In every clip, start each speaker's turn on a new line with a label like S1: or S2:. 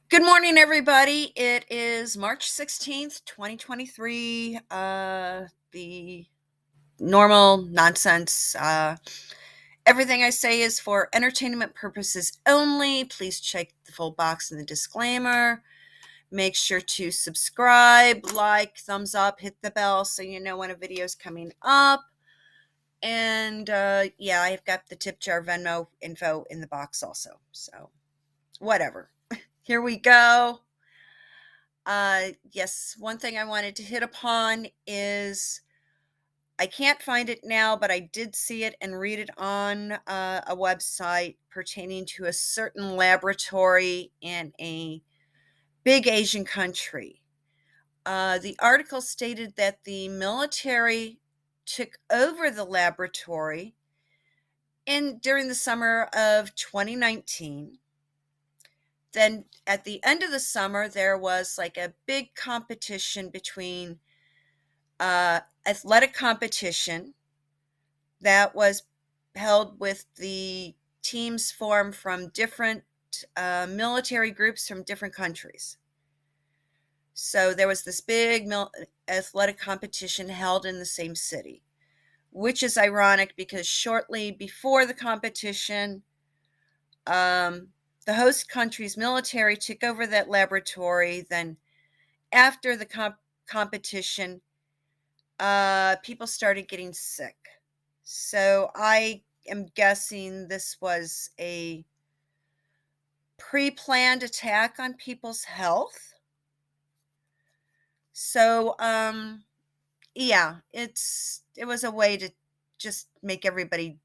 S1: Good morning, everybody. It is March 16th, 2023. The normal nonsense. Everything I say is for entertainment purposes only. Please check the full box in the disclaimer. Make sure to subscribe, like, thumbs up, hit the bell so you know when a video is coming up. And yeah, I've got the tip jar Venmo info in the box also. So, whatever. Here we go. Yes, one thing I wanted to hit upon is I can't find it now, but I did see it and read it on a website pertaining to a certain laboratory in a big Asian country. The article stated that the military took over the laboratory during the summer of 2019. Then at the end of the summer, there was like a big competition between athletic competition that was held with the teams formed from different military groups from different countries. So there was this big athletic competition held in the same city, which is ironic because shortly before the competition, the host country's military took over that laboratory. Then after the competition, people started getting sick. So I am guessing this was a pre-planned attack on people's health. So yeah, it was a way to just make everybody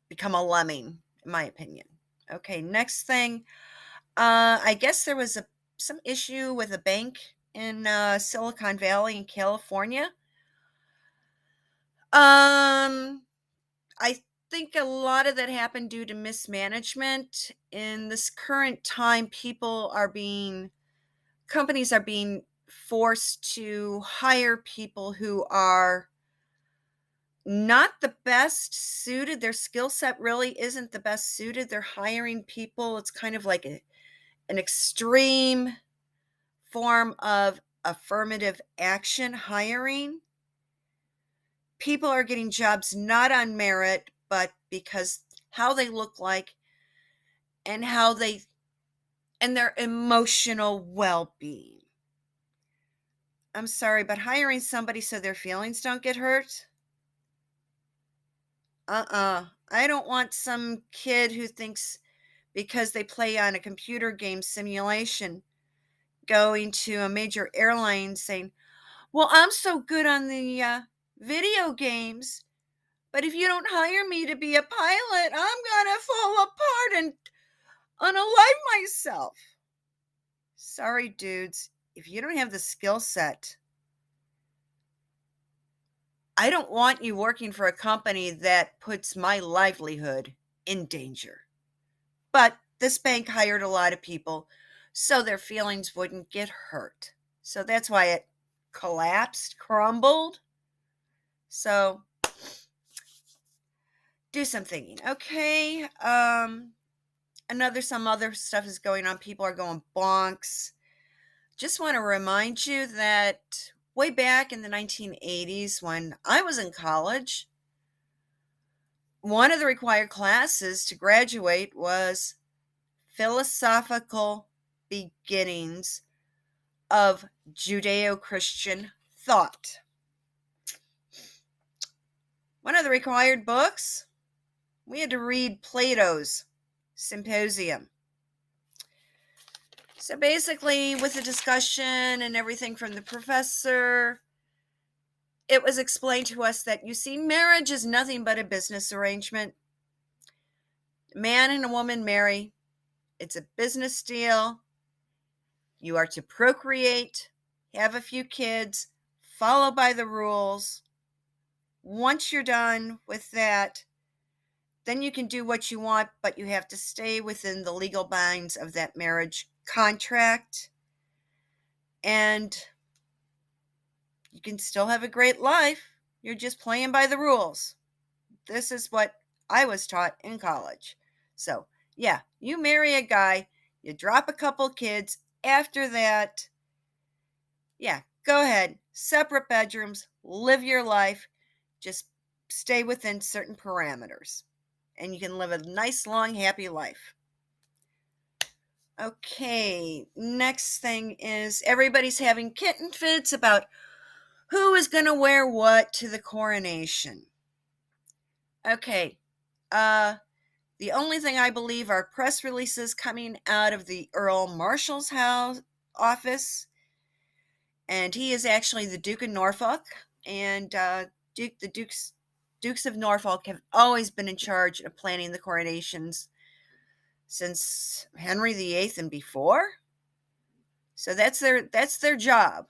S1: become a lemming, in my opinion. Okay, next thing. I guess there was some issue with a bank in Silicon Valley in California. I think a lot of that happened due to mismanagement. In this current time, companies are being forced to hire people who are not the best suited. Their skill set really isn't the best suited. They're hiring people. It's kind of like an extreme form of affirmative action hiring. People are getting jobs not on merit, but because how they look like and their emotional well-being. I'm sorry, but hiring somebody so their feelings don't get hurt? I don't want some kid who thinks because they play on a computer game simulation going to a major airline saying, "Well, I'm so good on the video games, but if you don't hire me to be a pilot, I'm gonna fall apart and unalive myself." Sorry, dudes. If you don't have the skill set, I don't want you working for a company that puts my livelihood in danger. But this bank hired a lot of people so their feelings wouldn't get hurt. So that's why it collapsed, crumbled. So do some thinking. Okay. Some other stuff is going on. People are going bonks. Just want to remind you that way back in the 1980s, when I was in college, one of the required classes to graduate was philosophical beginnings of Judeo-Christian thought. One of the required books, we had to read Plato's Symposium. So basically, with the discussion and everything from the professor, it was explained to us that, you see, marriage is nothing but a business arrangement. A man and a woman marry. It's a business deal. You are to procreate, have a few kids, follow by the rules. Once you're done with that, then you can do what you want, but you have to stay within the legal bounds of that marriage contract. And you can still have a great life. You're just playing by the rules. This is what I was taught in college. So, yeah, you marry a guy, You drop a couple kids. After that, yeah, go ahead. Separate bedrooms, live your life. Just stay within certain parameters. And you can live a nice, long, happy life. Okay, next thing is everybody's having kitten fits about who is going to wear what to the coronation. Okay, the only thing I believe are press releases coming out of the Earl Marshal's office, and he is actually the Duke of Norfolk, and the Dukes of Norfolk have always been in charge of planning the coronations since Henry VIII and before. So that's their job.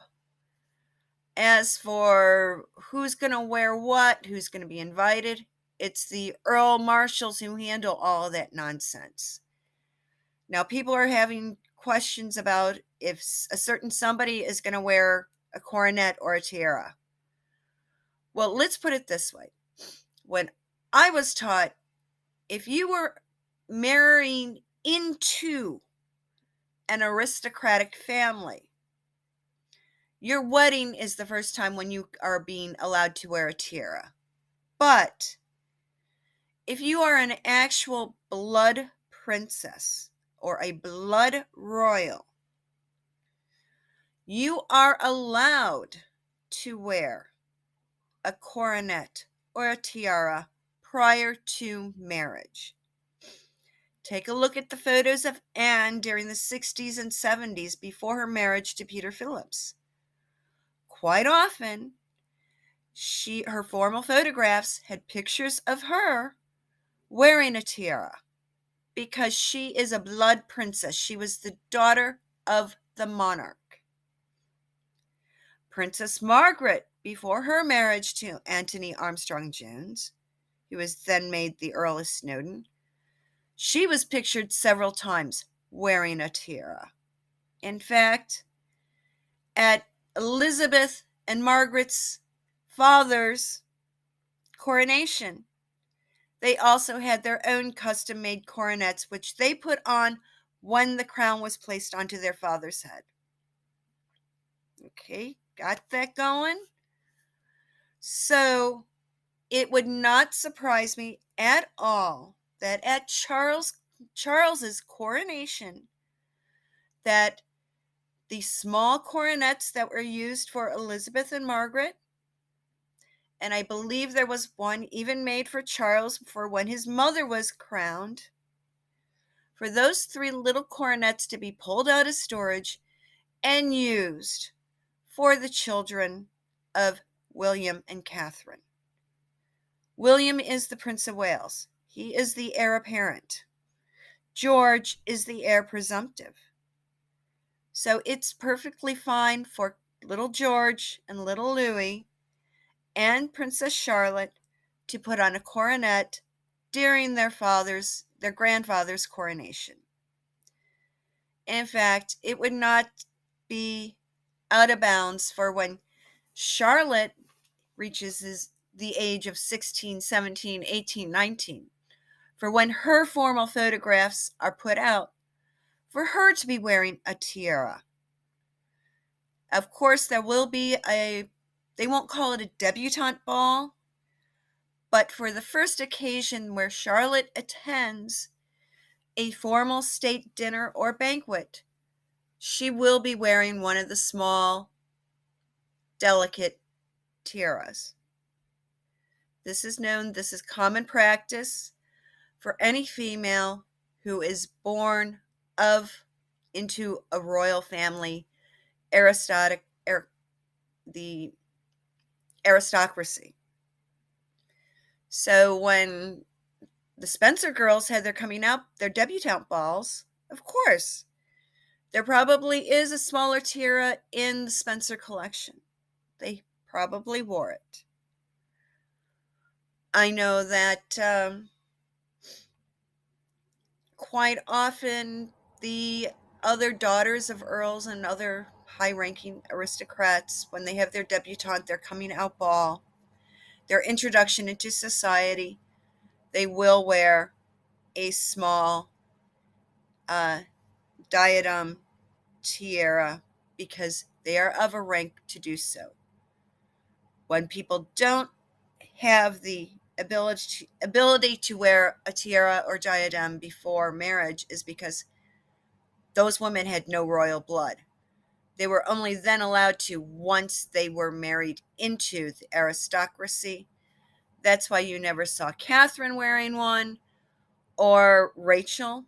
S1: As for who's going to wear what, who's going to be invited, it's the Earl Marshals who handle all of that nonsense. Now, people are having questions about if a certain somebody is going to wear a coronet or a tiara. Well, let's put it this way. When I was taught, if you were marrying into an aristocratic family, your wedding is the first time when you are being allowed to wear a tiara. But if you are an actual blood princess or a blood royal, you are allowed to wear a coronet or a tiara prior to marriage. Take a look at the photos of Anne during the 60s and 70s before her marriage to Peter Phillips. Quite often, her formal photographs had pictures of her wearing a tiara because she is a blood princess. She was the daughter of the monarch. Princess Margaret, before her marriage to Anthony Armstrong Jones, who was then made the Earl of Snowdon, she was pictured several times wearing a tiara. In fact, at Elizabeth and Margaret's father's coronation, they also had their own custom-made coronets, which they put on when the crown was placed onto their father's head. Okay, got that going? So, it would not surprise me at all that at Charles's coronation, that the small coronets that were used for Elizabeth and Margaret, and I believe there was one even made for Charles for when his mother was crowned, for those 3 little coronets to be pulled out of storage and used for the children of William and Catherine. William is the Prince of Wales. He is the heir apparent. George is the heir presumptive. So it's perfectly fine for little George and little Louis and Princess Charlotte to put on a coronet during their grandfather's coronation. In fact, it would not be out of bounds for when Charlotte reaches the age of 16, 17, 18, 19, for when her formal photographs are put out, for her to be wearing a tiara. Of course, there will be they won't call it a debutante ball, but for the first occasion where Charlotte attends a formal state dinner or banquet, she will be wearing one of the small, delicate tiaras. This is common practice for any female who is born into a royal family, the aristocracy. So when the Spencer girls had their debutante balls, of course, there probably is a smaller tiara in the Spencer collection. They probably wore it. I know that quite often the other daughters of earls and other high-ranking aristocrats, when they have their debutante, their coming-out ball, their introduction into society, they will wear a small diadem, tiara, because they are of a rank to do so. When people don't have the ability to wear a tiara or diadem before marriage is because those women had no royal blood. They were only then allowed to once they were married into the aristocracy. That's why you never saw Catherine wearing one, or Rachel,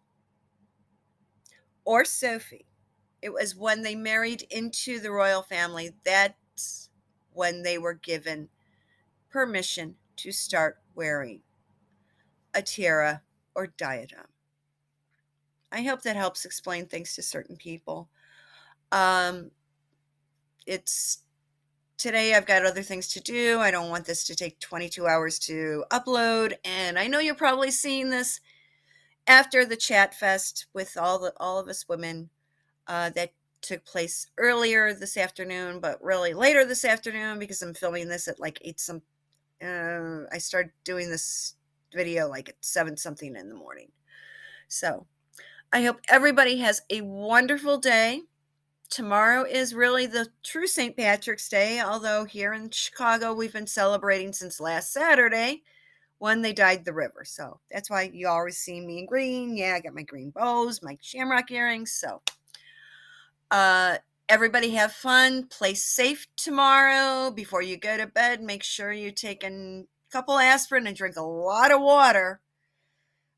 S1: or Sophie. It was when they married into the royal family, that's when they were given permission to start wearing a tiara or diadem. I hope that helps explain things to certain people. Um, it's today I've got other things to do. I don't want this to take 22 hours to upload, and I know you're probably seeing this after the chat fest with all of us women that took place earlier this afternoon, but really later this afternoon because I'm filming this at like 8 some. I started doing this video like at 7 something in the morning. So I hope everybody has a wonderful day. Tomorrow is really the true St. Patrick's Day, although here in Chicago we've been celebrating since last Saturday when they dyed the river. So that's why you always see me in green. Yeah, I got my green bows, my shamrock earrings. So everybody have fun. Play safe tomorrow. Before you go to bed, make sure you take a couple aspirin and drink a lot of water.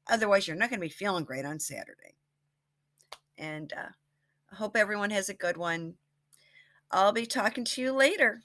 S1: Otherwise, you're not going to be feeling great on Saturday. And I hope everyone has a good one. I'll be talking to you later.